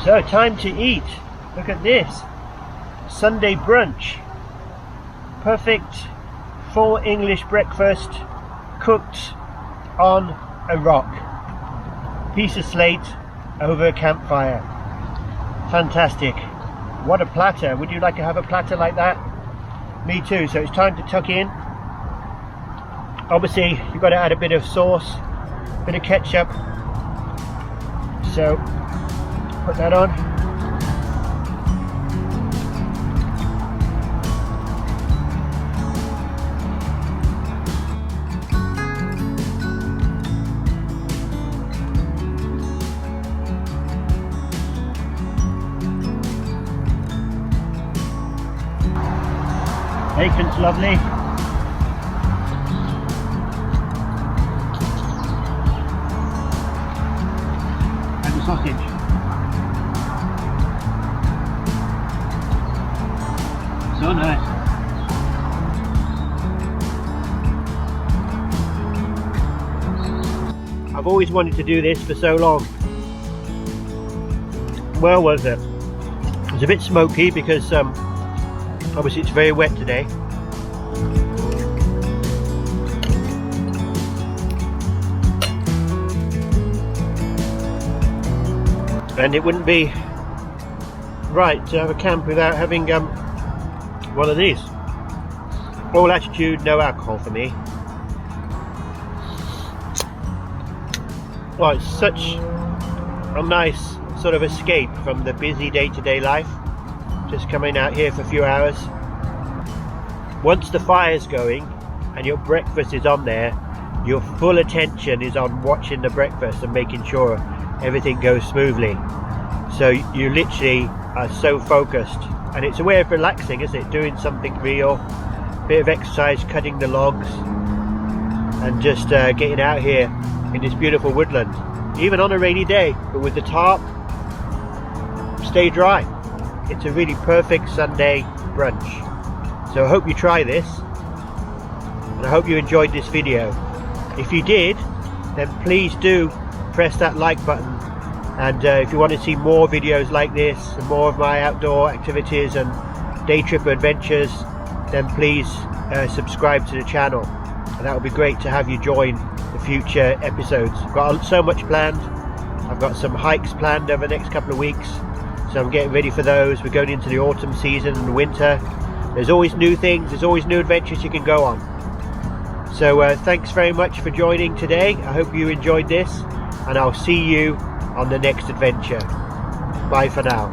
So time to eat. Look at this. Sunday brunch. Perfect full English breakfast cooked on a rock. Piece of slate over a campfire. Fantastic. What a platter. Would you like to have a platter like that? Me too. So it's time to tuck in. Obviously you've got to add a bit of sauce, a bit of ketchup. So put that on. Bacon's lovely. And the sausage. So nice. I've always wanted to do this for so long. Well worth it. It's a bit smoky because obviously it's very wet today. And it wouldn't be right to have a camp without having one of these. All attitude, no alcohol for me. Well, it's such a nice sort of escape from the busy day-to-day life. Just coming out here for a few hours. Once the fire's going and your breakfast is on there, your full attention is on watching the breakfast and making sure everything goes smoothly. So you literally are so focused, and it's a way of relaxing, isn't it? Doing something real, bit of exercise, cutting the logs, and just getting out here in this beautiful woodland, even on a rainy day, but with the tarp, stay dry. It's a really perfect Sunday brunch. So I hope you try this, and I hope you enjoyed this video. If you did, then please do press that like button, and if you want to see more videos like this and more of my outdoor activities and day trip adventures, then please subscribe to the channel, and that would be great to have you join the future episodes. I've got so much planned. I've got some hikes planned over the next couple of weeks, so I'm getting ready for those. We're going into the autumn season and winter. There's always new things, there's always new adventures you can go on. So thanks very much for joining today. I hope you enjoyed this, and I'll see you on the next adventure. Bye for now.